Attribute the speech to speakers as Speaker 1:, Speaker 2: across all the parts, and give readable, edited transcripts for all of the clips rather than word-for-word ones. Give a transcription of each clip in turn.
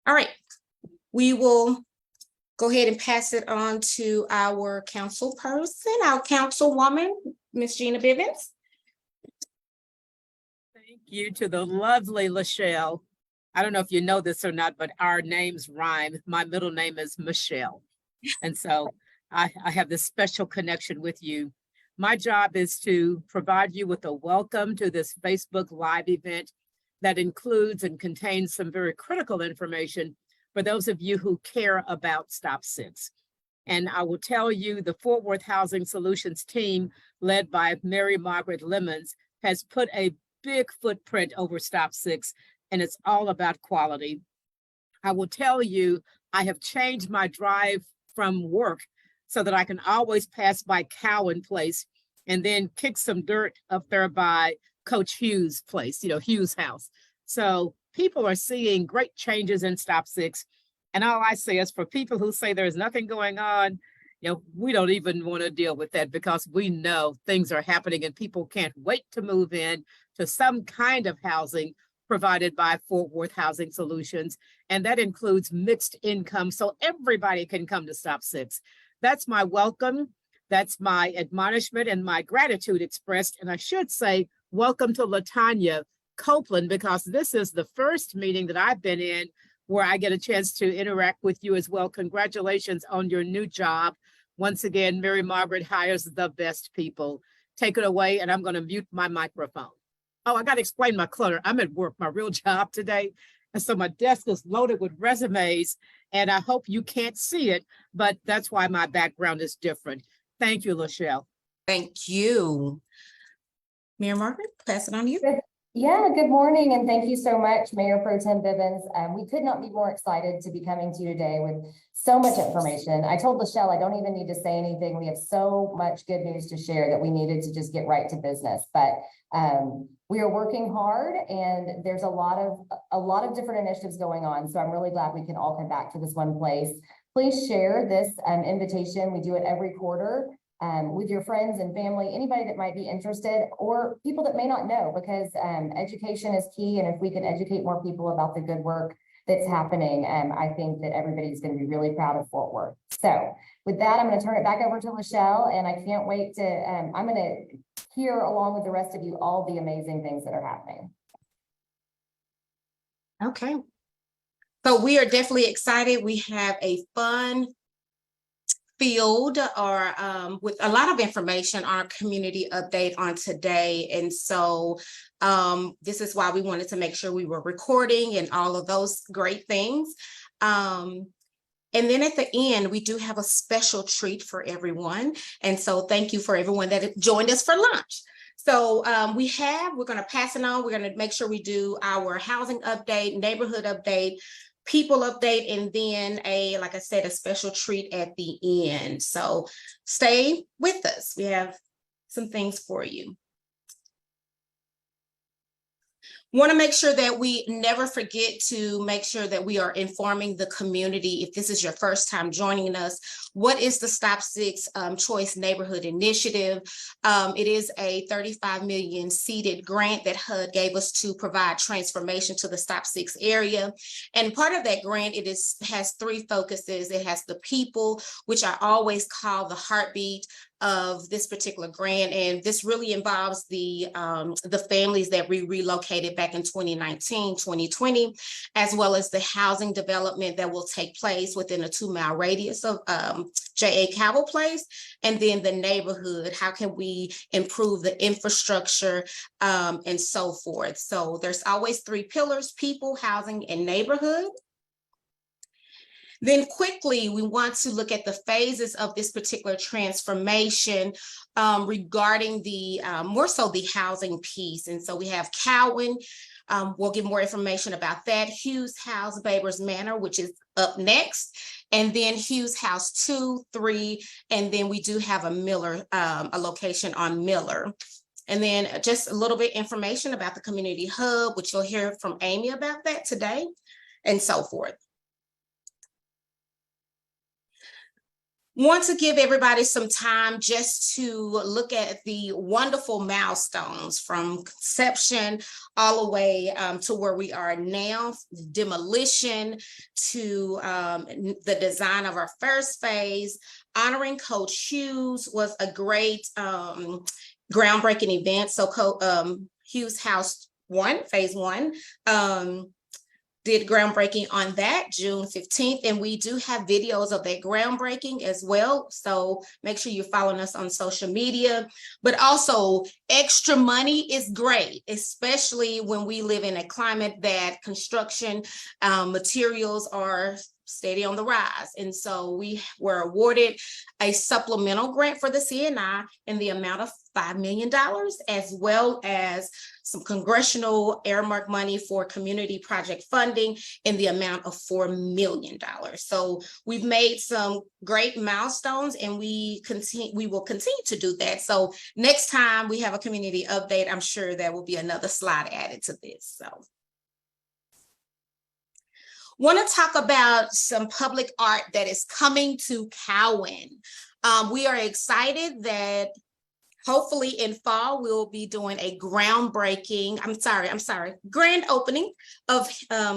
Speaker 1: All right, we will go ahead and pass it on to our council person, our councilwoman, Miss Gina Bivens.
Speaker 2: Thank you to the lovely Lachelle. I don't know if you know this or not, but our names rhyme. My middle name is Michelle. And so I have this special connection with you. My job is to provide you with a welcome to this Facebook Live event that includes and contains some very critical information for those of you who care about Stop 6. And I will tell you, the Fort Worth Housing Solutions team, led by Mary Margaret Lemons, has put a big footprint over Stop 6, and it's all about quality. I will tell you, I have changed my drive from work so that I can always pass by Cowan Place and then kick some dirt up there by Coach Hughes' place, Hughes' house. So people are seeing great changes in Stop 6. And all I say is, for people who say there's nothing going on, we don't even want to deal with that, because we know things are happening and people can't wait to move in to some kind of housing provided by Fort Worth Housing Solutions. And that includes mixed income, so everybody can come to Stop 6. That's my welcome. That's my admonishment and my gratitude expressed. And I should say, welcome to LaTanya Copeland, because this is the first meeting that I've been in where I get a chance to interact with you as well. Congratulations on your new job. Once again, Mary Margaret hires the best people. Take it away, and I'm going to mute my microphone. Oh, I got to explain my clutter. I'm at work, my real job today. And so my desk is loaded with resumes, and I hope you can't see it, but that's why my background is different. Thank you, Lachelle.
Speaker 1: Thank you. Mayor Margaret, pass it on to you.
Speaker 3: Yeah, good morning, and thank you so much, Mayor Pro Tem Bivens. We could not be more excited to be coming to you today with so much information. I told Lachelle I don't even need to say anything. We have so much good news to share that we needed to just get right to business. But we are working hard, and there's a lot of different initiatives going on. So I'm really glad we can all come back to this one place. Please share this invitation. We do it every quarter. With your friends and family, anybody that might be interested, or people that may not know, because education is key. And if we can educate more people about the good work that's happening, I think that everybody's going to be really proud of Fort Worth. So with that, I'm going to turn it back over to Lachelle, and I can't wait to, I'm going to hear along with the rest of you all the amazing things that are happening.
Speaker 1: Okay. So we are definitely excited. We have a fun field or with a lot of information on our community update on today. And so this is why we wanted to make sure we were recording and all of those great things. And then at the end, we do have a special treat for everyone. And so thank you for everyone that joined us for lunch. So we're going to pass it on. We're going to make sure we do our housing update, neighborhood update, people update, and then like I said, a special treat at the end. So stay with us. We have some things for you. Want to make sure that we never forget to make sure that we are informing the community. If this is your first time joining us, what is the Stop 6 Choice Neighborhood Initiative? It is a $35 million seeded grant that HUD gave us to provide transformation to the Stop 6 area. And part of that grant, has three focuses. It has the people, which I always call the heartbeat of this particular grant, and this really involves the families that we relocated back in 2019, 2020, as well as the housing development that will take place within a 2-mile radius of J.A. Cowell Place, and then the neighborhood. How can we improve the infrastructure and so forth? So there's always three pillars: people, housing, and neighborhood. Then quickly, we want to look at the phases of this particular transformation regarding the more so the housing piece. And so we have Cowan. We'll get more information about that. Hughes House, Babers Manor, which is up next. And then Hughes House 2, 3, and then we do have a Miller, a location on Miller. And then just a little bit information about the community hub, which you'll hear from Amy about that today, and so forth. Want to give everybody some time just to look at the wonderful milestones from conception all the way to where we are now, demolition to the design of our first phase. Honoring Coach Hughes was a great groundbreaking event. So Hughes House 1, phase 1, did groundbreaking on that June 15th. And we do have videos of that groundbreaking as well. So make sure you're following us on social media. But also, extra money is great, especially when we live in a climate that construction materials are steady on the rise. And so we were awarded a supplemental grant for the CNI in the amount of $5 million, as well as some congressional earmark money for community project funding in the amount of $4 million. So we've made some great milestones, and we will continue to do that. So next time we have a community update, I'm sure there will be another slide added to this. So want to talk about some public art that is coming to Cowan. We are excited that hopefully in fall, we'll be doing a grand opening of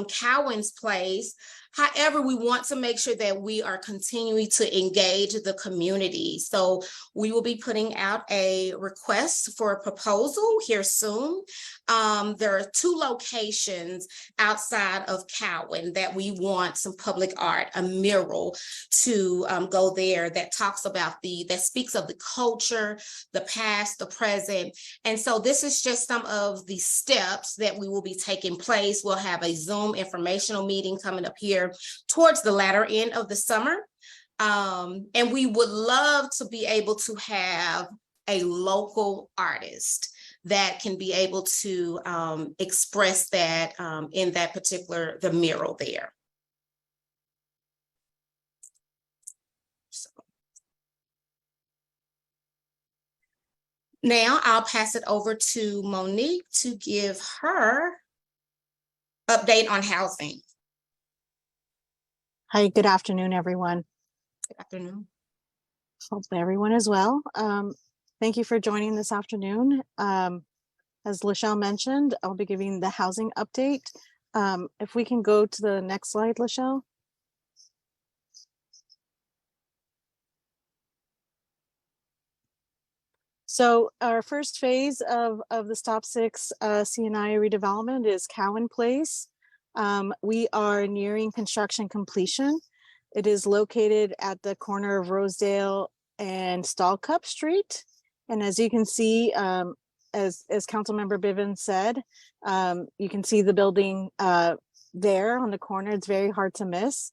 Speaker 1: Cowan's Place. However, we want to make sure that we are continuing to engage the community. So we will be putting out a request for a proposal here soon. There are 2 locations outside of Cowan that we want some public art, a mural to go there that talks about that speaks of the culture, the past, the present. And so this is just some of the steps that we will be taking place. We'll have a Zoom informational meeting coming up here towards the latter end of the summer. And we would love to be able to have a local artist that can be able to express that in that particular, the mural there. So now I'll pass it over to Monique to give her update on housing.
Speaker 4: Hi, good afternoon, everyone.
Speaker 1: Good afternoon.
Speaker 4: Hope everyone is well. Thank you for joining this afternoon. As Lachelle mentioned, I'll be giving the housing update. If we can go to the next slide, Lachelle. So our first phase of the Stop 6 CNI redevelopment is Cowan Place. We are nearing construction completion. It is located at the corner of Rosedale and Stallcup Street. And as you can see, as Councilmember Bivens said, you can see the building there on the corner. It's very hard to miss.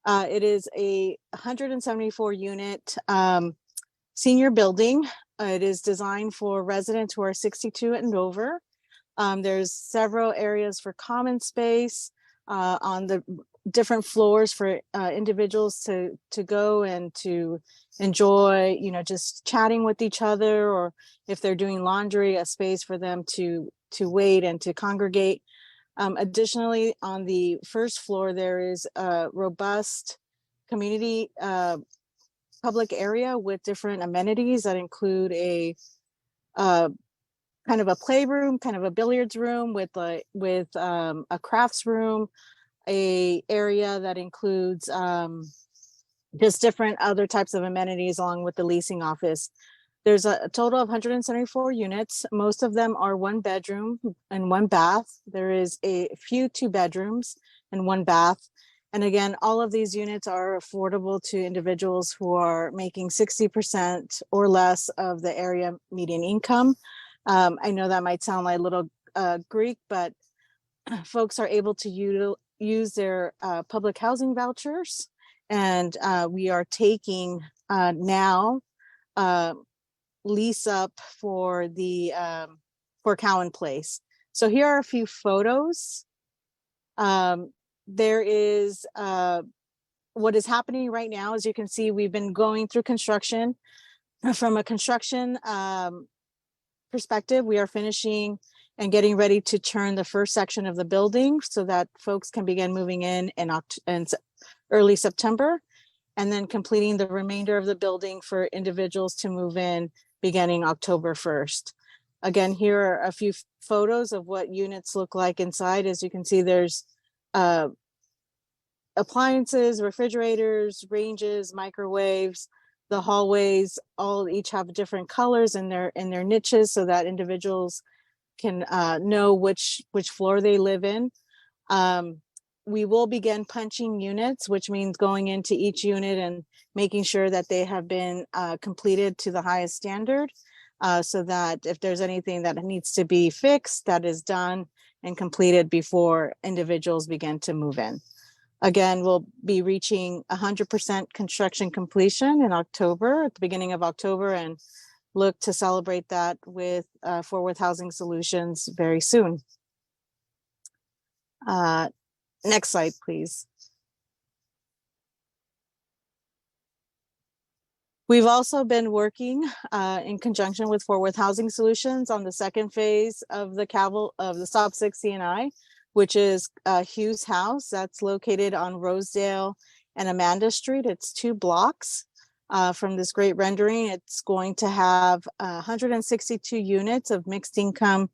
Speaker 4: It is a 174 unit senior building. It is designed for residents who are 62 and over. There's several areas for common space on the different floors for individuals to go and to enjoy, just chatting with each other, or if they're doing laundry, a space for them to wait and to congregate. Additionally, on the first floor, there is a robust community public area with different amenities that include a kind of a playroom, kind of a billiards room with a crafts room, a area that includes just different other types of amenities along with the leasing office. There's a total of 174 units. Most of them are 1 bedroom and 1 bath. There is a few 2 bedrooms and 1 bath. And again, all of these units are affordable to individuals who are making 60% or less of the area median income. I know that might sound like a little Greek, but folks are able to use their public housing vouchers. And we are taking now lease up for for Cowan Place. So here are a few photos. There is what is happening right now. As you can see, we've been going through construction. From a construction perspective, we are finishing and getting ready to turn the first section of the building so that folks can begin moving in early September. and then completing the remainder of the building for individuals to move in beginning October 1st. Again, here are a few photos of what units look like inside. As you can see, there's appliances, refrigerators, ranges, microwaves. The hallways all each have different colors in their niches so that individuals can know which floor they live in. We will begin punching units, which means going into each unit and making sure that they have been completed to the highest standard, so that if there's anything that needs to be fixed, that is done and completed before individuals begin to move in. Again, we'll be reaching 100% construction completion in October, at the beginning of October, and look to celebrate that with Fort Worth Housing Solutions very soon. Next slide, please. We've also been working in conjunction with Fort Worth Housing Solutions on the second phase of the Stop 6 CNI, which is Hughes House. That's located on Rosedale and Amanda Street. It's 2 blocks from this great rendering. It's going to have 162 units of mixed income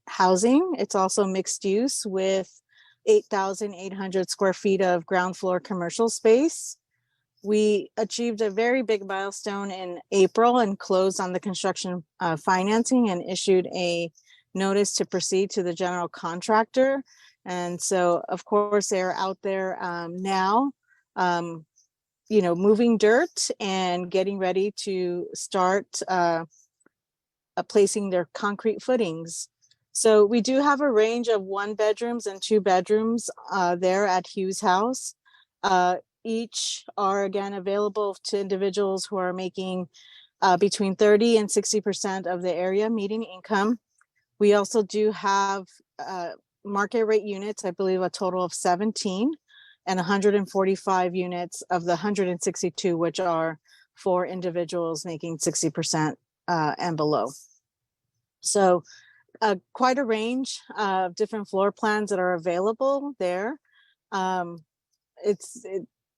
Speaker 4: housing. It's also mixed use with 8,800 square feet of ground floor commercial space. We achieved a very big milestone in April and closed on the construction financing and issued a notice to proceed to the general contractor. And so, of course, they're out there now, moving dirt and getting ready to start placing their concrete footings. So we do have a range of 1 bedrooms and 2 bedrooms there at Hughes House. Each are again available to individuals who are making between 30 and 60% of the area median income. We also do have market rate units, I believe a total of 17, and 145 units of the 162, which are for individuals making 60% and below. So quite a range of different floor plans that are available there.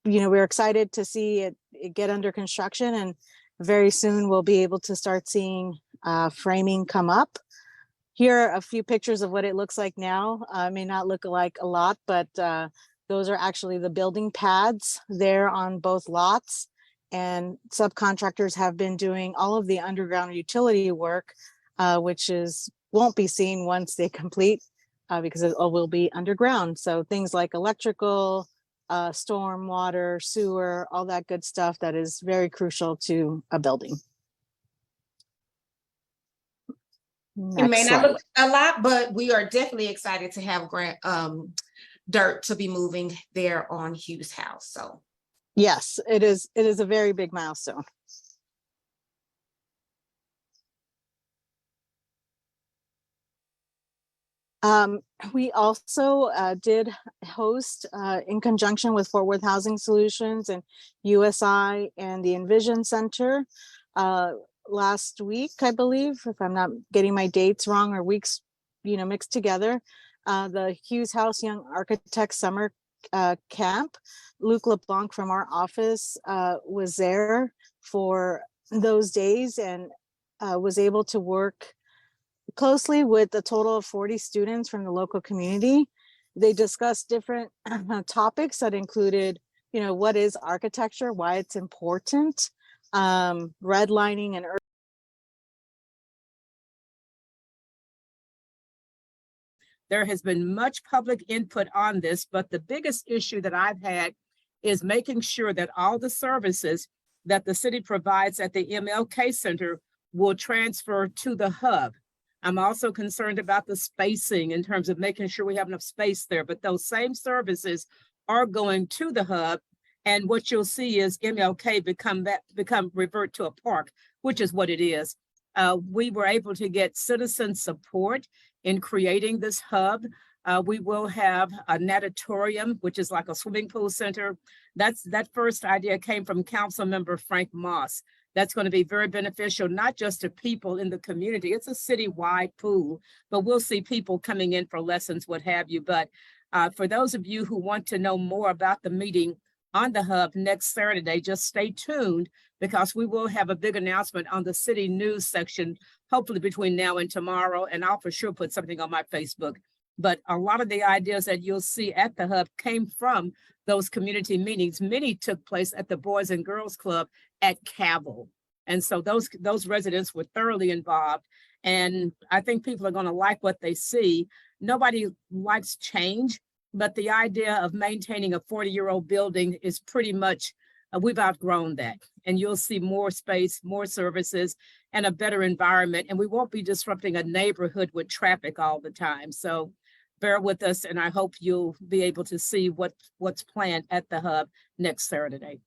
Speaker 4: We're excited to see it get under construction, and very soon we'll be able to start seeing framing come up. Here are a few pictures of what it looks like now. It may not look like a lot, but those are actually the building pads there on both lots. And subcontractors have been doing all of the underground utility work, which won't be seen once they complete because it all will be underground. So things like electrical, storm, water, sewer, all that good stuff that is very crucial to a building.
Speaker 1: It may not look a lot, but we are definitely excited to have dirt to be moving there on Hughes House. So
Speaker 4: yes, it is a very big milestone. We also did host in conjunction with Fort Worth Housing Solutions and USI and the Envision Center last week, I believe, if I'm not getting my dates wrong or weeks, mixed together, the Hughes House Young Architects Summer Camp. Luc LeBlanc from our office was there for those days and was able to work closely with a total of 40 students from the local community. They discussed different topics that included, what is architecture, why it's important, redlining and
Speaker 2: there has been much public input on this, but the biggest issue that I've had is making sure that all the services that the city provides at the MLK Center will transfer to the hub. I'm also concerned about the spacing in terms of making sure we have enough space there, but those same services are going to the hub. And what you'll see is MLK become revert to a park, which is what it is. We were able to get citizen support in creating this hub. We will have a natatorium, which is like a swimming pool center. That first idea came from Council Member Frank Moss. That's going to be very beneficial, not just to people in the community. It's a citywide pool, but we'll see people coming in for lessons, what have you. But for those of you who want to know more about the meeting on the hub next Saturday. Just stay tuned because we will have a big announcement on the city news section, hopefully between now and tomorrow. And I'll for sure put something on my Facebook. But a lot of the ideas that you'll see at the hub came from those community meetings. Many took place at the Boys and Girls Club at Cavill. And so those residents were thoroughly involved. And I think people are going to like what they see. Nobody likes change, but the idea of maintaining a 40-year-old building is pretty much, we've outgrown that. And you'll see more space, more services, and a better environment. And we won't be disrupting a neighborhood with traffic all the time. So bear with us, and I hope you'll be able to see what's planned at the hub next Saturday.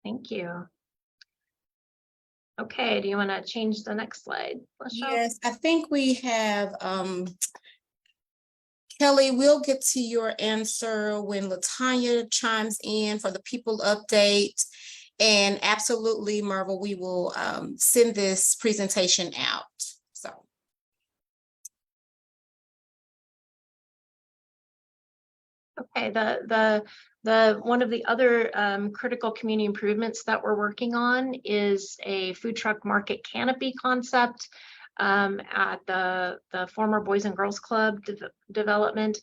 Speaker 5: Thank you. Okay, do you want to change the next slide, Lachelle?
Speaker 1: Yes, I think we have, Kelly, we'll get to your answer when LaTanya chimes in for the people update. And absolutely, Marvel, we will send this presentation out. So.
Speaker 5: Okay, the one of the other critical community improvements that we're working on is a food truck market canopy concept at the former Boys and Girls Club development.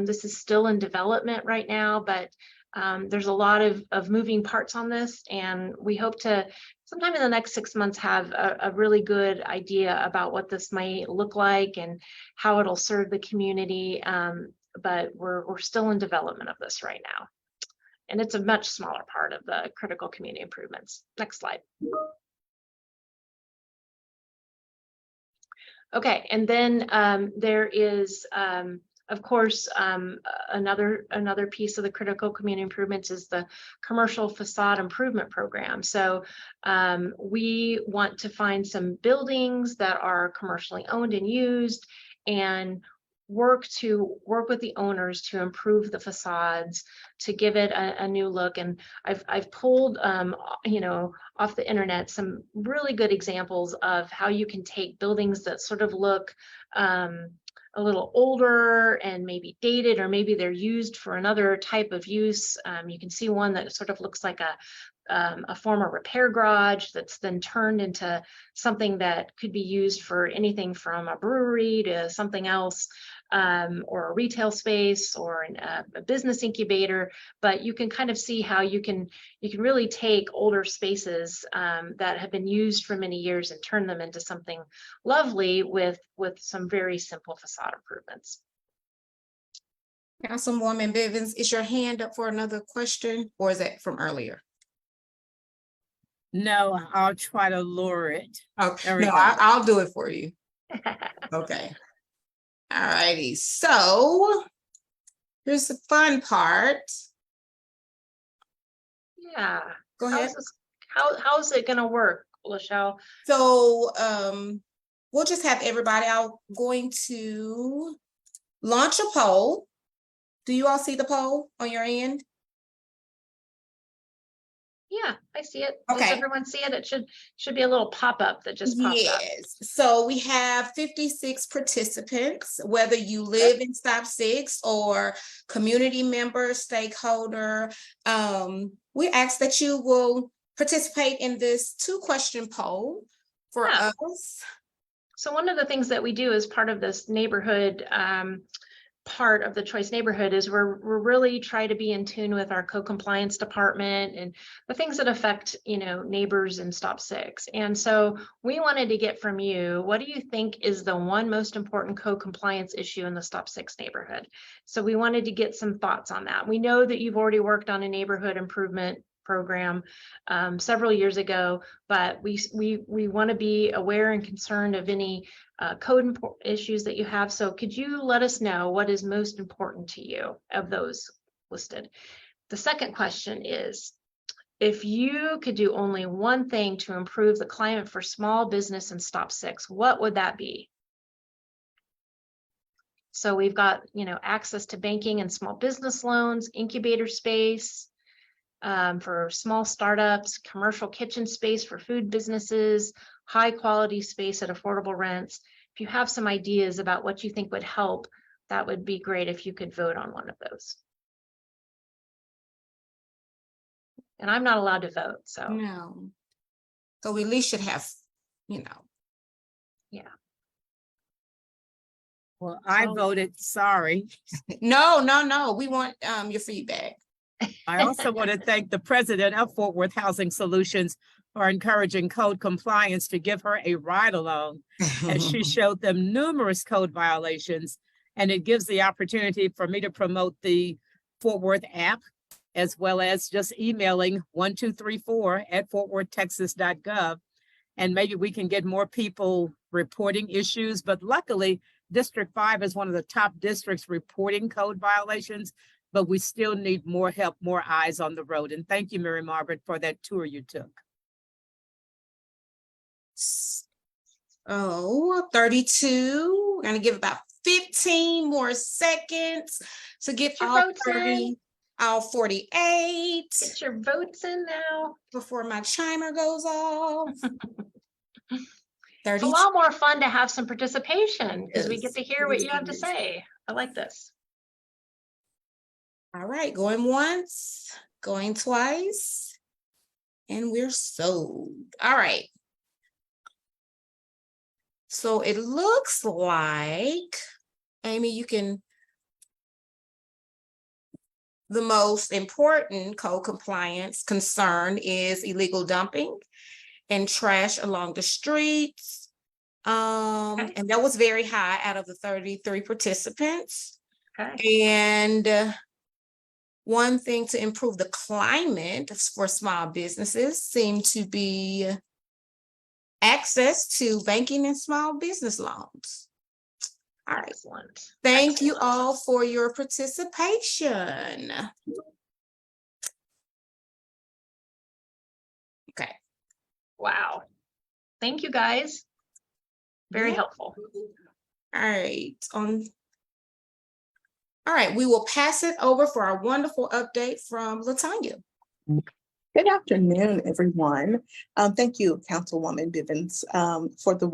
Speaker 5: This is still in development right now, but there's a lot of moving parts on this, and we hope to sometime in the next 6 months have a really good idea about what this might look like and how it'll serve the community. But we're still in development of this right now. And it's a much smaller part of the critical community improvements. Next slide. Okay, and then there is, of course, another piece of the critical community improvements is the commercial facade improvement program. So we want to find some buildings that are commercially owned and used, and work with the owners to improve the facades, to give it a new look. And I've pulled off the internet some really good examples of how you can take buildings that sort of look a little older and maybe dated, or maybe they're used for another type of use. You can see one that sort of looks like a former repair garage that's then turned into something that could be used for anything from a brewery to something else, or a retail space, or a business incubator. But you can kind of see how you can really take older spaces that have been used for many years and turn them into something lovely with some very simple facade improvements.
Speaker 1: Councilwoman Bivens, is your hand up for another question, or is that from earlier?
Speaker 2: No, I'll try to lure it.
Speaker 1: Okay,
Speaker 2: There we
Speaker 1: no,
Speaker 2: go.
Speaker 1: I'll do it for you. Okay. All righty, so here's the fun part.
Speaker 5: Yeah.
Speaker 1: Go ahead.
Speaker 5: How's it gonna work, Lachelle?
Speaker 1: So we'll just have everybody out going to launch a poll. Do you all see the poll on your end?
Speaker 5: Yeah, I see it.
Speaker 1: Okay.
Speaker 5: Does everyone see it? It should be a little pop-up that just pops up.
Speaker 1: Yes, so we have 56 participants, whether you live in Stop 6 or community member, stakeholder. We ask that you will participate in this 2-question poll for us.
Speaker 5: So one of the things that we do as part of this neighborhood part of the Choice Neighborhood is we're really try to be in tune with our co-compliance department and the things that affect neighbors in Stop 6. And so we wanted to get from you, what do you think is the one most important co-compliance issue in the Stop 6 neighborhood? So we wanted to get some thoughts on that. We know that you've already worked on a neighborhood improvement program several years ago, but we want to be aware and concerned of any code issues that you have. So could you let us know what is most important to you of those listed? The second question is, if you could do only one thing to improve the climate for small business in Stop 6, what would that be? So we've got, access to banking and small business loans, incubator space, for small startups, commercial kitchen space for food businesses, high quality space at affordable rents. If you have some ideas about what you think would help, that would be great if you could vote on one of those. And I'm not allowed to vote, so,
Speaker 1: No. So we at least should have, you know.
Speaker 2: Well, I
Speaker 5: So-
Speaker 2: voted sorry.
Speaker 1: No, we want your feedback.
Speaker 2: I also want to thank the president of Fort Worth Housing Solutions for encouraging code compliance to give her a ride along as she showed them numerous code violations. And it gives the opportunity for me to promote the Fort Worth app, as well as just emailing 1234@fortworthtexas.gov. And maybe we can get more people reporting issues. But luckily, District 5 is one of the top districts reporting code violations, but we still need more help, more eyes on the road. And thank you, Mary Margaret, for that tour you took.
Speaker 1: Oh, 32. We're gonna give about 15 more seconds to get
Speaker 5: Get your
Speaker 1: all
Speaker 5: votes in.
Speaker 1: 30, all 48
Speaker 5: Get your votes in now.
Speaker 1: before my chimer goes off.
Speaker 5: It's
Speaker 1: 32.
Speaker 5: a lot more fun to have some participation because we
Speaker 1: Yes,
Speaker 5: get to hear
Speaker 1: it
Speaker 5: what
Speaker 1: is,
Speaker 5: you have
Speaker 1: it
Speaker 5: to
Speaker 1: is.
Speaker 5: say. I like this.
Speaker 1: All right, going once, going twice, and we're sold. All right. So it looks like, Amy, you can, the most important code compliance concern is illegal dumping and trash along the streets.
Speaker 5: Okay.
Speaker 1: And that was very high out of the 33 participants.
Speaker 5: Okay.
Speaker 1: And one thing to improve the climate for small businesses seemed to be access to banking and small business loans. All right.
Speaker 5: Excellent.
Speaker 1: Thank you
Speaker 5: Excellent.
Speaker 1: all for your participation. Okay.
Speaker 5: Wow. Thank you, guys. Very
Speaker 1: Yeah.
Speaker 5: helpful.
Speaker 1: All right. All right, we will pass it over for our wonderful update from Latanya.
Speaker 6: Good afternoon, everyone. Thank you, Councilwoman Bivens, for the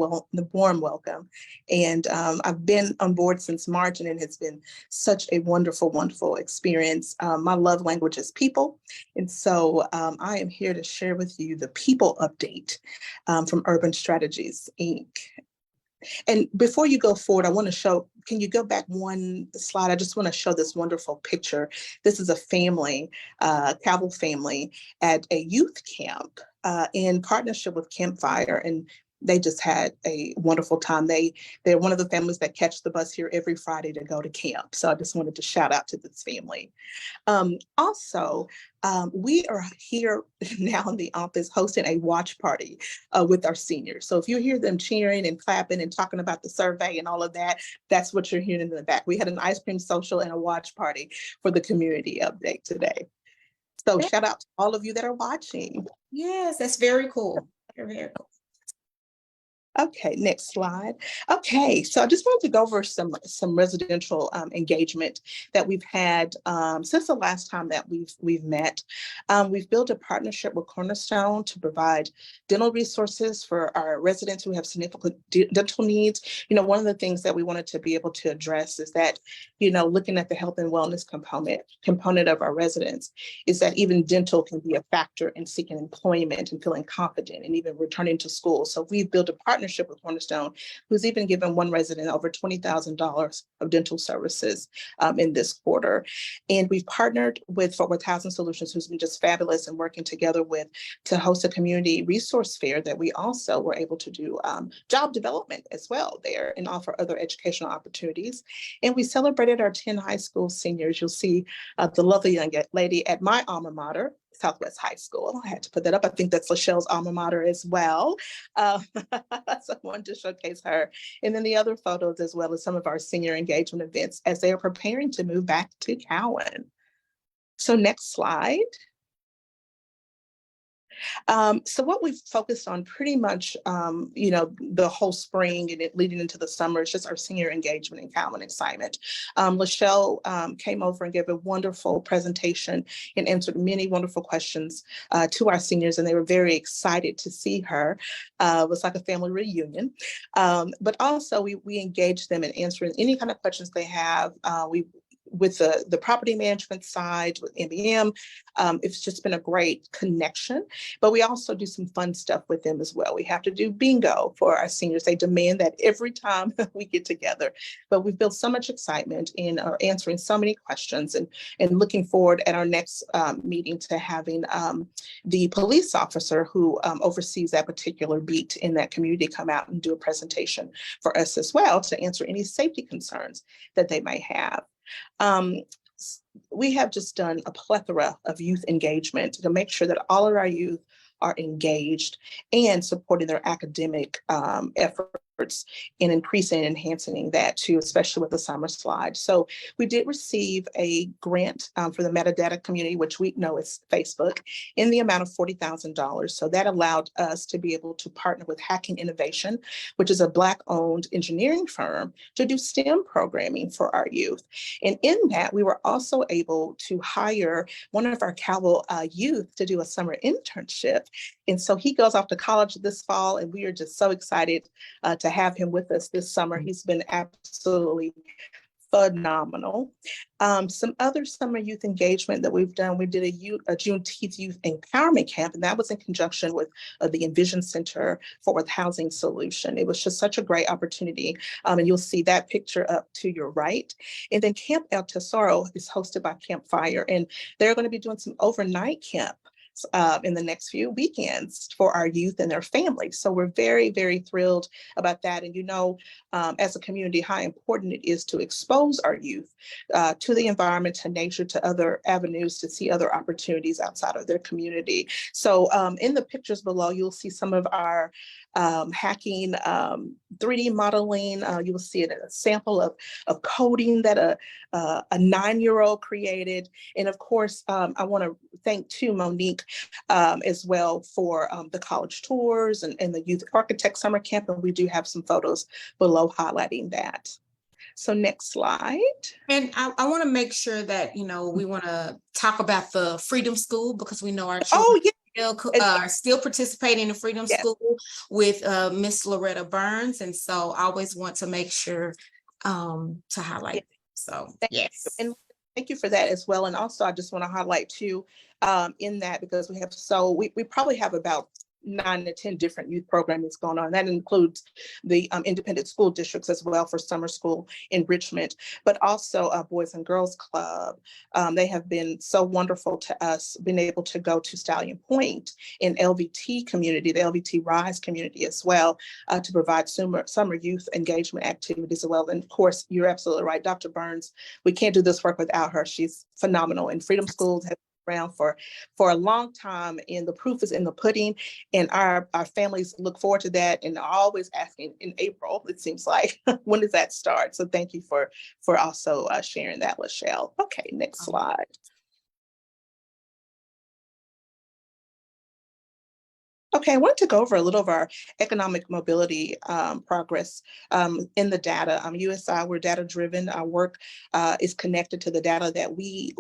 Speaker 6: warm welcome. And I've been on board since March, and it has been such a wonderful, wonderful experience. My love language is people. And so I am here to share with you the people update from Urban Strategies, Inc. And before you go forward, I want to show, can you go back one slide? I just want to show this wonderful picture. This is a family, Cabell family at a youth camp in partnership with Campfire. And they just had a wonderful time. They're one of the families that catch the bus here every Friday to go to camp. So I just wanted to shout out to this family. Also, we are here now in the office hosting a watch party with our seniors. So if you hear them cheering and clapping and talking about the survey and all of that, that's what you're hearing in the back. We had an ice cream social and a watch party for the community update today. So shout out to all of you that are watching.
Speaker 1: Yes, that's very cool. Very, very cool.
Speaker 6: Okay, next slide. Okay, so I just wanted to go over some residential engagement that we've had since the last time that we've met. We've built a partnership with Cornerstone to provide dental resources for our residents who have significant dental needs. You know, one of the things that we wanted to be able to address is that, you know, looking at the health and wellness component of our residents, is that even dental can be a factor in seeking employment and feeling confident and even returning to school. So we've built a partnership with Cornerstone, who's even given one resident over $20,000 of dental services in this quarter. And we've partnered with Fort Worth Housing Solutions, who's been just fabulous, and working together with to host a community resource fair that we also were able to do job development as well there and offer other educational opportunities. And we celebrated our 10 high school seniors. You'll see the lovely young lady at my alma mater, Southwest High School. I had to put that up. I think that's Lachelle's alma mater as well. So I wanted to showcase her. And then the other photos, as well as some of our senior engagement events as they are preparing to move back to Cowan. So next slide. So what we've focused on pretty much, you know, the whole spring and it leading into the summer is just our senior engagement and Cowan excitement. Lachelle came over and gave a wonderful presentation and answered many wonderful questions to our seniors, and they were very excited to see her. It was like a family reunion. But also we engaged them in answering any kind of questions they have. with the property management side, with MBM. It's just been a great connection, but we also do some fun stuff with them as well. We have to do bingo for our seniors. They demand that every time we get together, but we've built so much excitement in answering so many questions, and looking forward at our next meeting to having the police officer who oversees that particular beat in that community come out and do a presentation for us as well to answer any safety concerns that they may have. We have just done a plethora of youth engagement to make sure that all of our youth are engaged and supporting their academic efforts in increasing and enhancing that too, especially with the summer slide. So we did receive a grant for the metadata community, which we know is Facebook, in the amount of $40,000. So that allowed us to be able to partner with Hacking Innovation, which is a Black-owned engineering firm, to do STEM programming for our youth. And in that, we were also able to hire one of our Calvo youth to do a summer internship. And so he goes off to college this fall, and we are just so excited to have him with us this summer. He's been absolutely phenomenal. Some other summer youth engagement that we've done, we did a Juneteenth Youth Empowerment Camp, and that was in conjunction with the Envision Center Fort Worth Housing Solution. It was just such a great opportunity, and you'll see that picture up to your right. And then Camp El Tesoro is hosted by Campfire, and they're going to be doing some overnight camp in the next few weekends for our youth and their families. So we're very, very thrilled about that. And as a community, how important it is to expose our youth to the environment, to nature, to other avenues, to see other opportunities outside of their community. So in the pictures below, you'll see some of our hacking, 3D modeling. You will see a sample of coding that a 9-year-old created. And of course, I want to thank too Monique as well for the college tours and the Youth Architect Summer Camp. And we do have some photos below highlighting that. So next slide.
Speaker 1: And I want to make sure that, we want to talk about the Freedom School, because we know our children are still participating in the Freedom School with Miss Loretta Burns. And so I always want to make sure to highlight it. So yes.
Speaker 6: And thank you for that as well. And also I just want to highlight too, in that, because we probably have about 9 to 10 different youth programmings going on. That includes the independent school districts as well for summer school enrichment, but also Boys and Girls Club. They have been so wonderful to us, being able to go to Stallion Point in LVT community, the LVT Rise community as well, to provide summer youth engagement activities as well. And of course, you're absolutely right, Dr. Burns, we can't do this work without her. She's phenomenal. And Freedom Schools have around for a long time, and the proof is in the pudding, and our families look forward to that and are always asking in April, it seems like, when does that start? So thank you for also sharing that, Lachelle. Okay, next slide. Okay, I want to go over a little of our economic mobility progress in the data. USI, we're data driven. Our work is connected to the data that we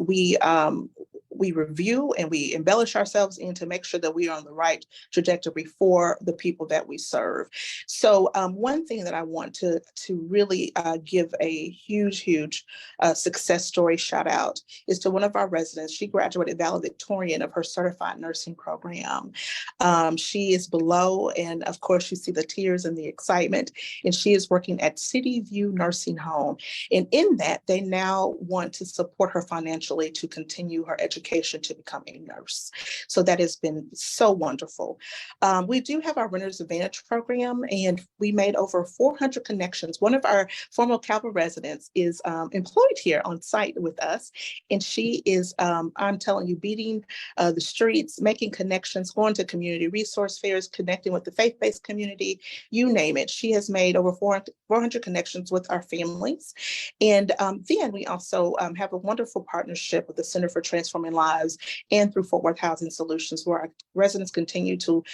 Speaker 6: review, and we embellish ourselves in to make sure that we are on the right trajectory for the people that we serve. So one thing that I want to really give a huge success story shout out is to one of our residents. She graduated valedictorian of her certified nursing program. She is below, and of course you see the tears and the excitement, and she is working at City View Nursing Home. And in that, they now want to support her financially to continue her education to become a nurse. So that has been so wonderful. We do have our Renters Advantage program, and we made over 400 connections. One of our former Calvo residents is employed here on site with us, and she is, I'm telling you, beating the streets, making connections, going to community resource fairs, connecting with the faith-based community, you name it. She has made over 400 connections with our families. And then we also have a wonderful partnership with the Center for Transforming Lives and through Fort Worth Housing Solutions, where our residents continue to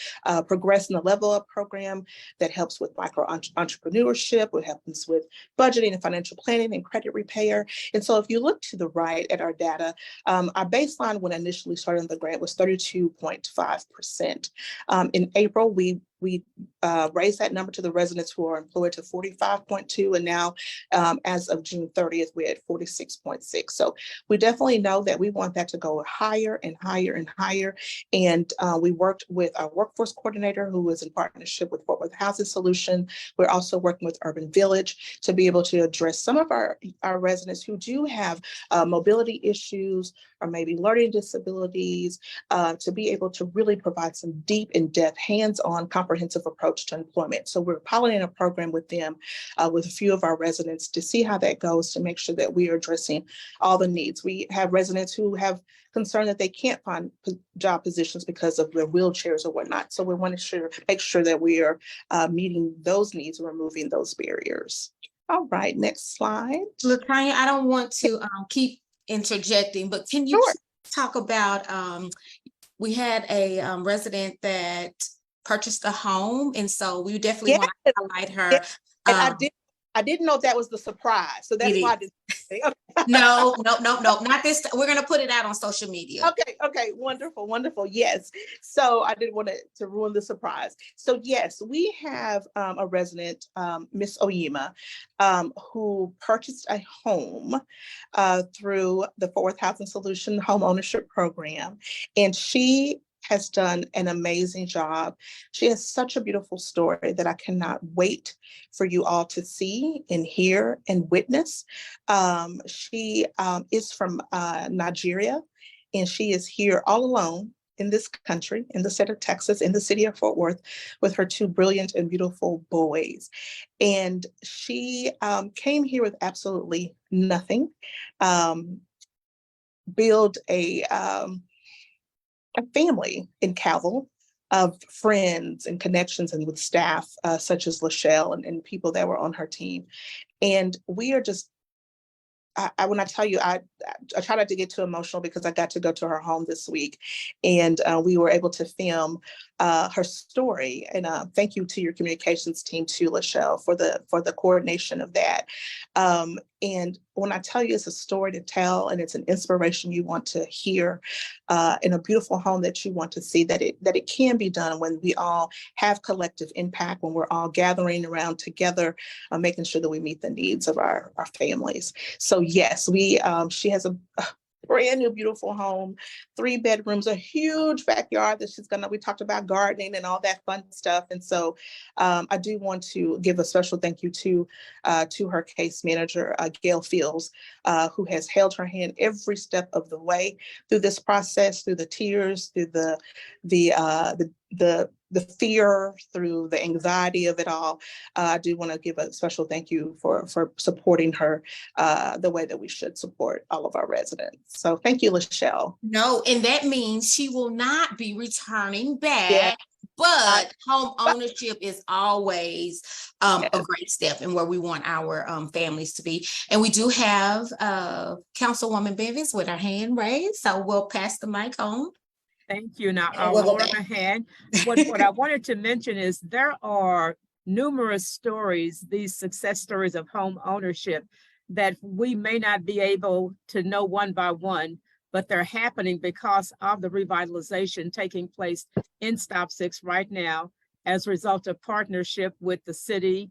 Speaker 6: progress in the Level Up program that helps with micro entrepreneurship, what happens with budgeting and financial planning and credit repair. And so if you look to the right at our data, our baseline when initially started on the grant was 32.5%. In April, we we raised that number to the residents who are employed to 45.2, and now as of June 30th, we're at 46.6. So we definitely know that we want that to go higher and higher and higher. And we worked with our workforce coordinator, who is in partnership with Fort Worth Housing Solution. We're also working with Urban Village to be able to address some of our residents who do have mobility issues or maybe learning disabilities, to be able to really provide some deep, in-depth, hands-on, comprehensive approach to employment. So we're piloting a program with them, with a few of our residents, to see how that goes, to make sure that we are addressing all the needs. We have residents who have concern that they can't find job positions because of their wheelchairs or whatnot. So we want to make sure that we are meeting those needs and removing those barriers. All right, next slide.
Speaker 1: LaTanya, I don't want to keep interjecting, but can you
Speaker 6: Sure.
Speaker 1: talk about, we had a resident that purchased a home, and so we definitely want to highlight her.
Speaker 6: Yeah. And I didn't know that was the surprise, so that's why I didn't say. Okay.
Speaker 1: No, not this. We're gonna put it out on social media.
Speaker 6: Okay, wonderful. Yes. So I didn't want to ruin the surprise. So yes, we have a resident, Miss Oyema, who purchased a home through the Fort Worth Housing Solution Home Ownership Program, and she has done an amazing job. She has such a beautiful story that I cannot wait for you all to see and hear and witness. She is from Nigeria, and she is here all alone in this country, in the state of Texas, in the city of Fort Worth, with her two brilliant and beautiful boys. And she came here with absolutely nothing, build a family in Calville of friends and connections, and with staff such as Lachelle and people that were on her team. And we are just, when I tell you, I try not to get too emotional, because I got to go to her home this week, and we were able to film her story. And thank you to your communications team too, Lachelle, for the coordination of that. And when I tell you, it's a story to tell, and it's an inspiration you want to hear, in a beautiful home that you want to see that it can be done when we all have collective impact, when we're all gathering around together, making sure that we meet the needs of our families. So yes, she has a brand new beautiful home, 3 bedrooms, a huge backyard that we talked about gardening and all that fun stuff. And so I do want to give a special thank you to her case manager, Gail Fields, who has held her hand every step of the way through this process, through the tears, through the fear, through the anxiety of it all. I do want to give a special thank you for supporting her the way that we should support all of our residents. So thank you, Lachelle.
Speaker 1: No, and that means she will not be returning back.
Speaker 6: Yeah.
Speaker 1: But home ownership is always a great step in where we want our families to be. And we do have Councilwoman Bivens with her hand raised, so we'll pass the mic on.
Speaker 2: Thank you. Now,
Speaker 1: We'll go
Speaker 2: lower my hand. What I wanted to mention is there are numerous stories, these success stories of home ownership, that we may not be able to know one by one, but they're happening because of the revitalization taking place in Stop 6 right now as a result of partnership with the city,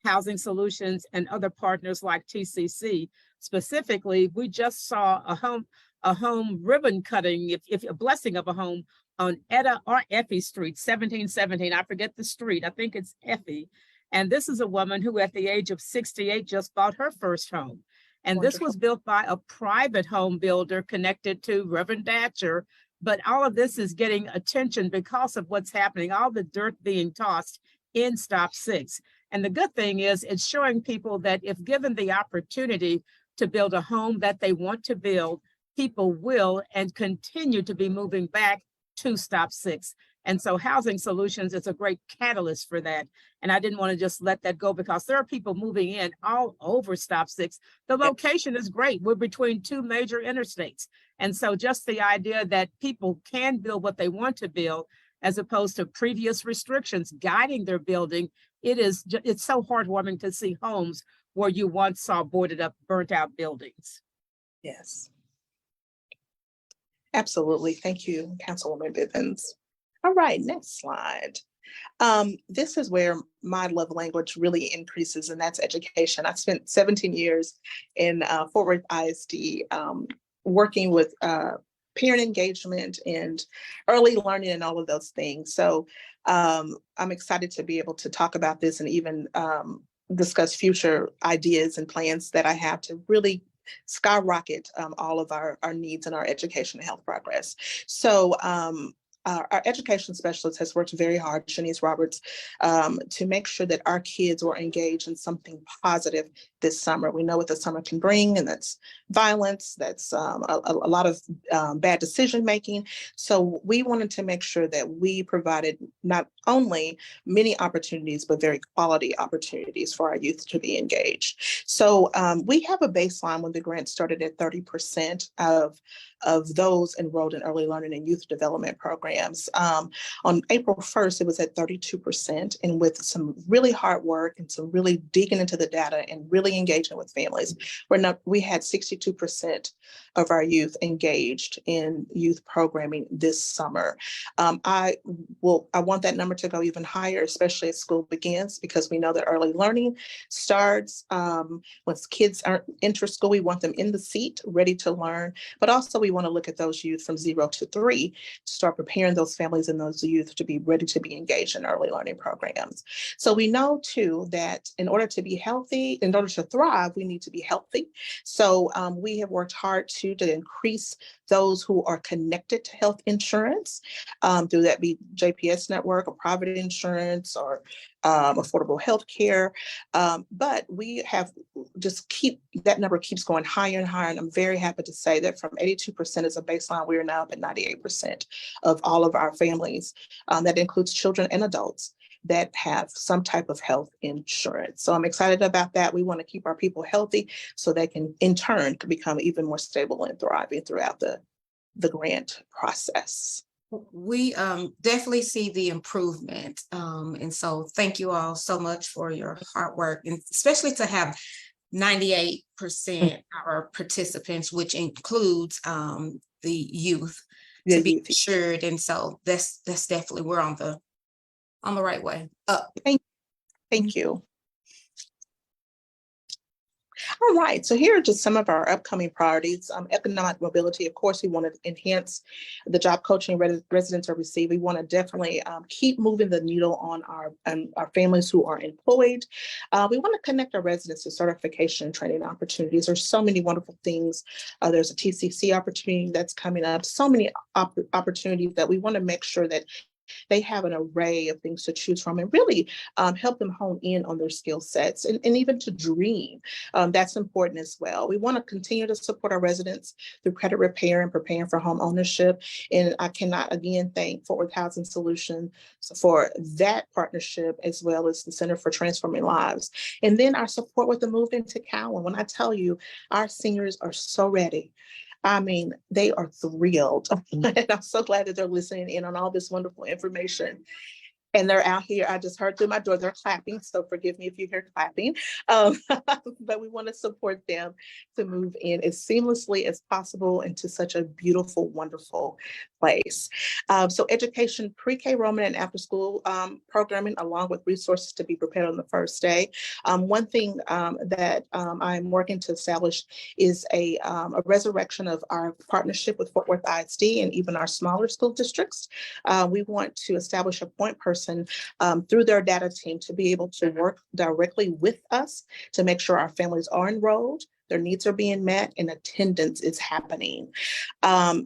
Speaker 2: Housing Solutions, and other partners like TCC. Specifically, we just saw a home ribbon cutting, if a blessing of a home on Etta or Effie Street, 1717. I forget the street. I think it's Effie. And this is a woman who at the age of 68 just bought her first home. And
Speaker 6: Wonderful.
Speaker 2: This was built by a private home builder connected to Reverend Datcher. But all of this is getting attention because of what's happening, all the dirt being tossed in Stop 6. And the good thing is it's showing people that if given the opportunity to build a home that they want to build, people will and continue to be moving back to Stop 6. And so Housing Solutions is a great catalyst for that. And I didn't want to just let that go, because there are people moving in all over Stop 6. The location is great. We're between 2 major interstates. And so just the idea that people can build what they want to build, as opposed to previous restrictions guiding their building, it's so heartwarming to see homes where you once saw boarded up, burnt out buildings.
Speaker 6: Yes. Absolutely. Thank you, Councilwoman Bivens. All right, next slide. This is where my love language really increases, and that's education. I spent 17 years in Fort Worth ISD working with parent engagement and early learning and all of those things. So I'm excited to be able to talk about this and even discuss future ideas and plans that I have to really skyrocket all of our needs and our education and health progress. So our education specialist has worked very hard, Shanice Roberts, to make sure that our kids were engaged in something positive this summer. We know what the summer can bring, and that's violence, that's a lot of bad decision making. So we wanted to make sure that we provided not only many opportunities, but very quality opportunities for our youth to be engaged. So we have a baseline when the grant started at 30% of those enrolled in early learning and youth development programs. On April 1st, it was at 32%. And with some really hard work and some really digging into the data and really engaging with families, we had 62% of our youth engaged in youth programming this summer. I want that number to go even higher, especially as school begins, because we know that early learning starts once kids enter school. We want them in the seat, ready to learn, but also we want to look at those youth from 0 to 3 to start preparing those families and those youth to be ready to be engaged in early learning programs. So we know too that in order to be healthy, in order to thrive, we need to be healthy. So we have worked hard to increase those who are connected to health insurance, through that be JPS network or private insurance or affordable health care. But we have that number keeps going higher and higher. And I'm very happy to say that from 82% as a baseline, we are now up at 98% of all of our families. That includes children and adults that have some type of health insurance. So I'm excited about that. We want to keep our people healthy so they can in turn become even more stable and thriving throughout the grant process.
Speaker 1: We definitely see the improvement. And so thank you all so much for your hard work, and especially to have 98% our participants, which includes the youth, to be assured. And so that's definitely, we're on the right way up.
Speaker 6: Thank you. All right, so here are just some of our upcoming priorities. Economic mobility, of course, we want to enhance the job coaching residents are receiving. We want to definitely keep moving the needle on our families who are employed. We want to connect our residents to certification and training opportunities. There's so many wonderful things. There's a TCC opportunity that's coming up. So many opportunities that we want to make sure that they have an array of things to choose from, and really help them hone in on their skill sets and even to dream. That's important as well. We want to continue to support our residents through credit repair and preparing for home ownership. And I cannot again thank Fort Worth Housing Solutions for that partnership, as well as the Center for Transforming Lives. And then our support with the move into Cowan. When I tell you, our seniors are so ready. I mean, they are thrilled. And I'm so glad that they're listening in on all this wonderful information. And they're out here. I just heard through my door, they're clapping. So forgive me if you hear clapping. But we want to support them to move in as seamlessly as possible into such a beautiful, wonderful place. So education, pre-K enrollment and after school programming, along with resources to be prepared on the first day. One thing that I'm working to establish is a resurrection of our partnership with Fort Worth ISD and even our smaller school districts. We want to establish a point person through their data team to be able to work directly with us to make sure our families are enrolled, their needs are being met, and attendance is happening.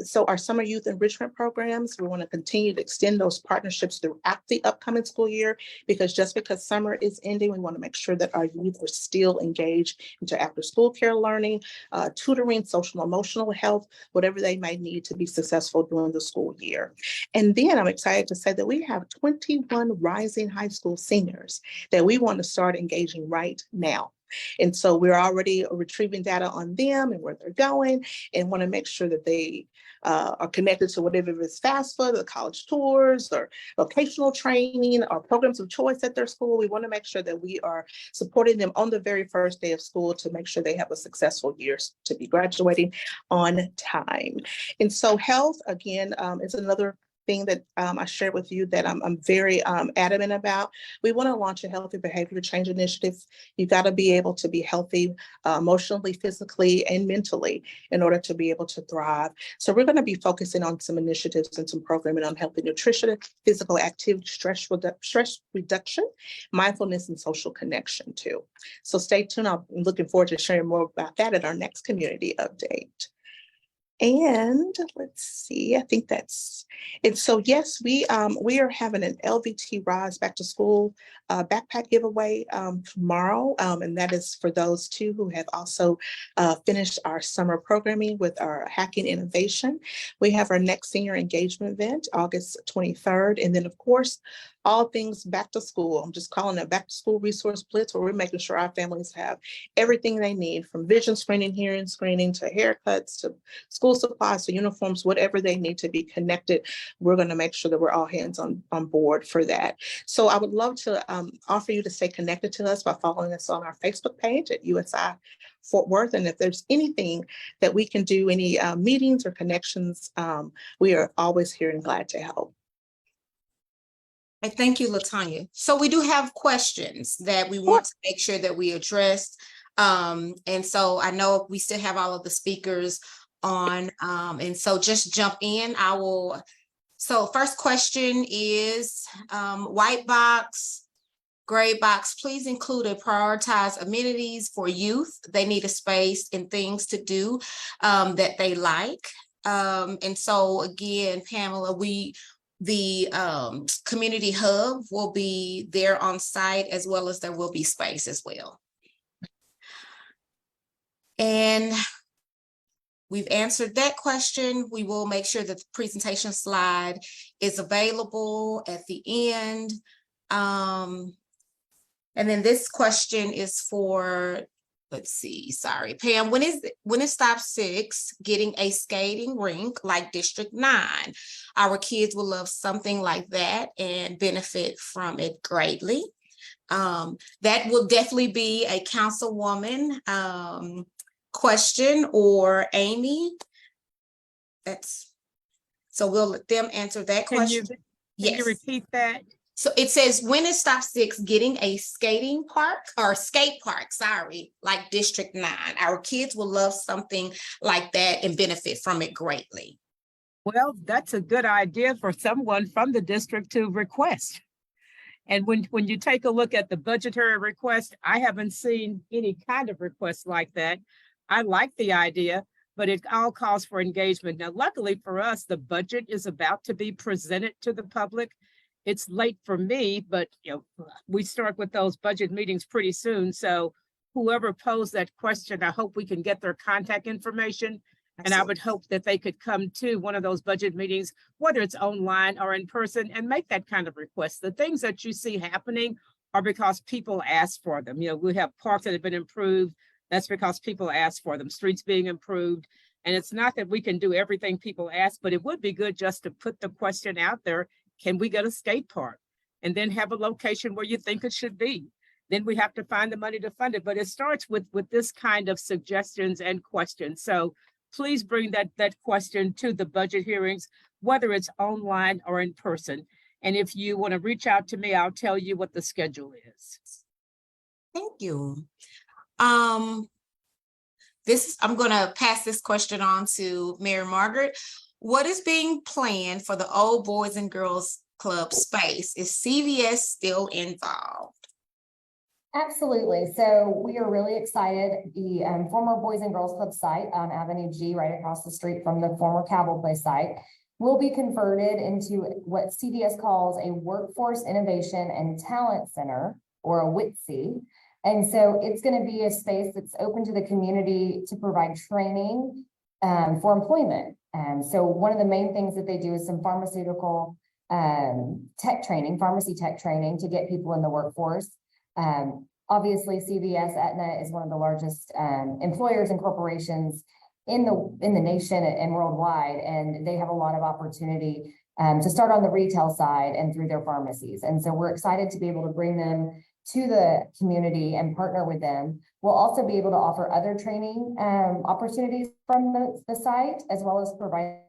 Speaker 6: So our summer youth enrichment programs, we want to continue to extend those partnerships throughout the upcoming school year, because just because summer is ending, we want to make sure that our youth are still engaged into after school care learning, tutoring, social and emotional health, whatever they might need to be successful during the school year. And then I'm excited to say that we have 21 rising high school seniors that we want to start engaging right now. And so we're already retrieving data on them and where they're going, and want to make sure that they are connected to whatever is FAFSA, the college tours or vocational training or programs of choice at their school. We want to make sure that we are supporting them on the very first day of school to make sure they have a successful year to be graduating on time. And so health, again, is another thing that I shared with you that I'm very adamant about. We want to launch a healthy behavior change initiative. You got to be able to be healthy emotionally, physically, and mentally in order to be able to thrive. So we're going to be focusing on some initiatives and some programming on healthy nutrition, physical activity, stress reduction, mindfulness, and social connection too. So stay tuned. I'm looking forward to sharing more about that at our next community update. And let's see, I think that's it. So yes, we are having an LVT Rise back to school backpack giveaway tomorrow. And that is for those two who have also finished our summer programming with our Hacking Innovation. We have our next senior engagement event, August 23rd. And then of course, all things back to school. I'm just calling it back to school resource blitz, where we're making sure our families have everything they need, from vision screening, hearing screening, to haircuts, to school supplies, to uniforms, whatever they need to be connected. We're going to make sure that we're all hands on board for that. So I would love to offer you to stay connected to us by following us on our Facebook page at USI Fort Worth. And if there's anything that we can do, any meetings or connections, we are always here and glad to help.
Speaker 1: Thank you, LaTanya. So we do have questions that we want to make sure that we address. And so I know we still have all of the speakers on, and so just jump in. So first question is, white box, gray box, please include a prioritized amenities for youth. They need a space and things to do that they like. And so again, Pamela, the community hub will be there on site, as well as there will be space as well. And we've answered that question. We will make sure that the presentation slide is available at the end. And then this question is for, let's see, sorry, Pam, when is Stop 6 getting a skating rink like District 9? Our kids will love something like that and benefit from it greatly. That will definitely be a councilwoman question, or Amy. So we'll let them answer that question.
Speaker 2: Can
Speaker 1: Yes.
Speaker 2: you repeat that?
Speaker 1: So it says, when is Stop 6 getting a skating park or skate park, sorry, like District 9? Our kids will love something like that and benefit from it greatly.
Speaker 2: Well, that's a good idea for someone from the district to request. And when you take a look at the budgetary request, I haven't seen any kind of request like that. I like the idea, but it all calls for engagement. Now, luckily for us, the budget is about to be presented to the public. It's late for me, but we start with those budget meetings pretty soon. So whoever posed that question, I hope we can get their contact information. And I would hope that they could come to one of those budget meetings, whether it's online or in person, and make that kind of request. The things that you see happening are because people ask for them. We have parks that have been improved. That's because people ask for them, streets being improved. And it's not that we can do everything people ask, but it would be good just to put the question out there. Can we get a skate park? And then have a location where you think it should be. Then we have to find the money to fund it. But it starts with this kind of suggestions and questions. So please bring that question to the budget hearings, whether it's online or in person. And if you want to reach out to me, I'll tell you what the schedule is.
Speaker 1: Thank you. I'm going to pass this question on to Mary Margaret. What is being planned for the Old Boys and Girls Club space? Is CVS still involved?
Speaker 3: Absolutely. So we are really excited. The former Boys and Girls Club site on Avenue G, right across the street from the former Cabell Place site, will be converted into what CVS calls a Workforce Innovation and Talent Center, or a WITC. And so it's going to be a space that's open to the community to provide training for employment. So one of the main things that they do is some pharmaceutical tech training, pharmacy tech training to get people in the workforce. Obviously, CVS, Aetna is one of the largest employers and corporations in the nation and worldwide, and they have a lot of opportunity to start on the retail side and through their pharmacies. And so we're excited to be able to bring them to the community and partner with them. We'll also be able to offer other training opportunities from the site, as well as provide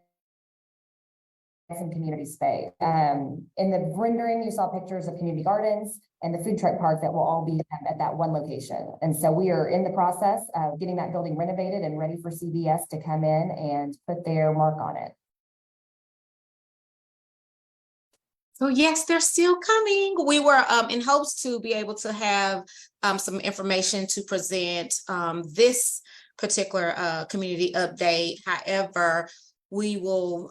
Speaker 3: some community space. In the rendering, you saw pictures of community gardens and the food truck park that will all be at that one location. And so we are in the process of getting that building renovated and ready for CBS to come in and put their mark on it.
Speaker 1: So yes, they're still coming. We were in hopes to be able to have some information to present this particular community update. However, we will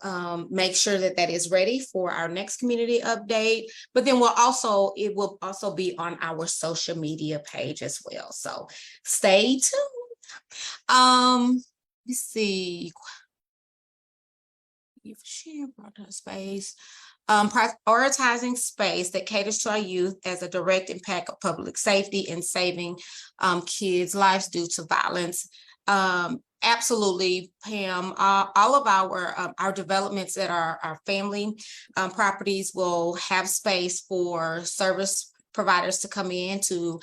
Speaker 1: make sure that that is ready for our next community update. But then it will also be on our social media page as well. So stay tuned. Let's see. Share space. Prioritizing space that caters to our youth as a direct impact of public safety and saving kids' lives due to violence. Absolutely, Pam. All of our developments at our family properties will have space for service providers to come in to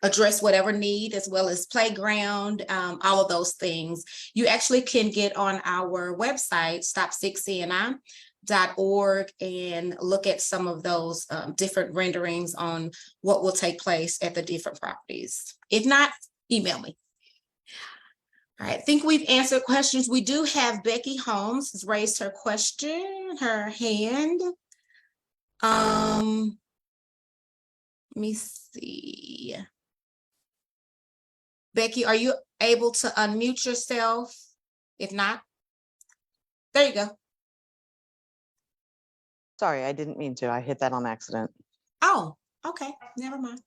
Speaker 1: address whatever need, as well as playground, all of those things. You actually can get on our website, stop6cni.org, and look at some of those different renderings on what will take place at the different properties. If not, email me. All right, I think we've answered questions. We do have Becky Holmes has raised her hand. Let me see. Becky, are you able to unmute yourself? If not, there you go.
Speaker 7: Sorry, I didn't mean to. I hit that on accident.
Speaker 1: Oh, okay, never mind.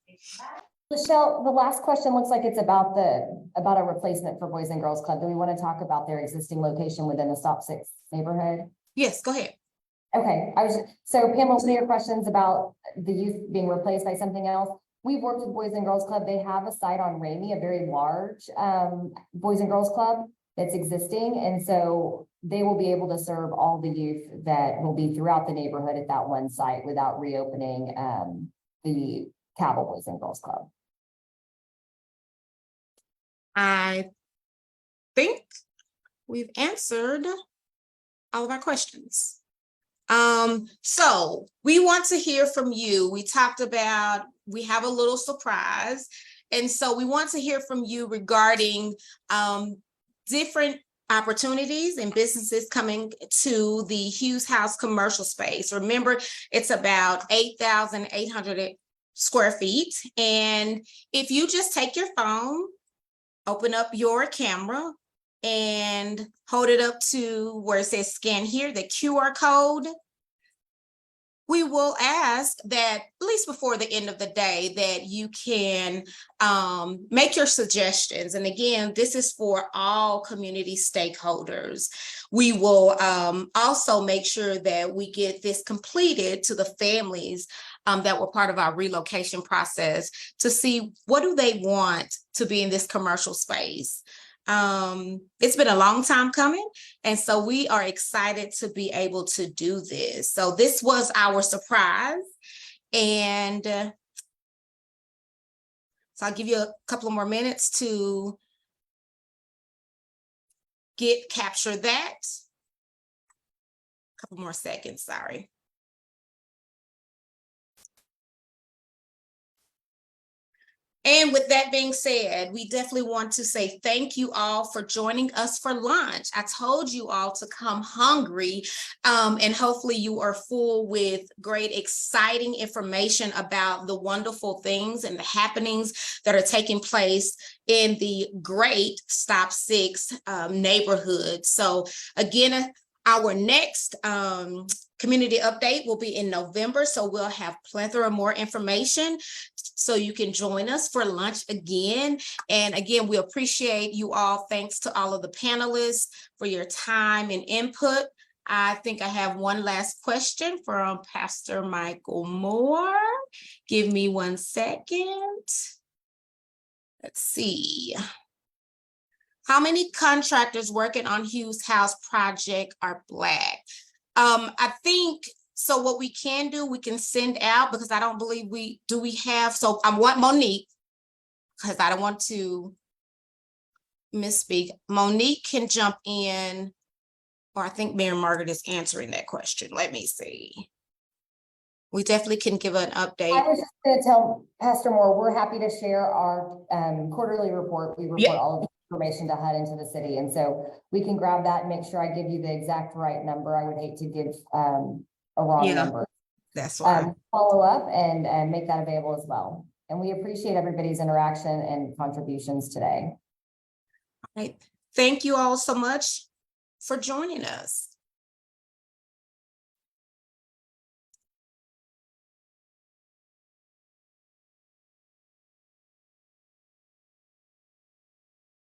Speaker 3: Michelle, the last question looks like it's about a replacement for Boys and Girls Club. Do we want to talk about their existing location within the Stop 6 neighborhood?
Speaker 1: Yes, go ahead.
Speaker 3: Okay, so Pamela, one of your questions about the youth being replaced by something else. We've worked with Boys and Girls Club. They have a site on Ramey, a very large Boys and Girls Club that's existing. And so they will be able to serve all the youth that will be throughout the neighborhood at that one site without reopening the Cabell Boys and Girls Club.
Speaker 1: I think we've answered all of our questions. So we want to hear from you. We talked about, we have a little surprise. And so we want to hear from you regarding different opportunities and businesses coming to the Hughes House commercial space. Remember, it's about 8,800 square feet. And if you just take your phone, open up your camera and hold it up to where it says scan here, the QR code, we will ask that at least before the end of the day that you can make your suggestions. And again, this is for all community stakeholders. We will also make sure that we get this completed to the families that were part of our relocation process to see what do they want to be in this commercial space. It's been a long time coming, and so we are excited to be able to do this. So this was our surprise, and so I'll give you a couple of more minutes to capture that. A couple more seconds, sorry. And with that being said, we definitely want to say thank you all for joining us for lunch. I told you all to come hungry, and hopefully you are full with great, exciting information about the wonderful things and the happenings that are taking place in the great Stop 6 neighborhood. So again, our next community update will be in November, so we'll have plethora more information so you can join us for lunch again. And again, we appreciate you all. Thanks to all of the panelists for your time and input. I think I have one last question from Pastor Michael Moore. Give me 1 second. Let's see. How many contractors working on Hughes House project are Black? I think, so what we can do, we can send out, because I don't believe we have, so I want Monique, because I don't want to misspeak. Monique can jump in, Or I think Mayor Margaret is answering that question. Let me see. We definitely can give an
Speaker 3: I
Speaker 1: update.
Speaker 3: was just gonna tell Pastor Moore, we're happy to share our quarterly report. We report
Speaker 1: Yeah.
Speaker 3: all of the information to HUD into the city. And so we can grab that and make sure I give you the exact right number. I would hate to give a wrong
Speaker 1: Yeah.
Speaker 3: number.
Speaker 1: That's why.
Speaker 3: Follow up and make that available as well. And we appreciate everybody's interaction and contributions today.
Speaker 1: Right. Thank you all so much for joining us.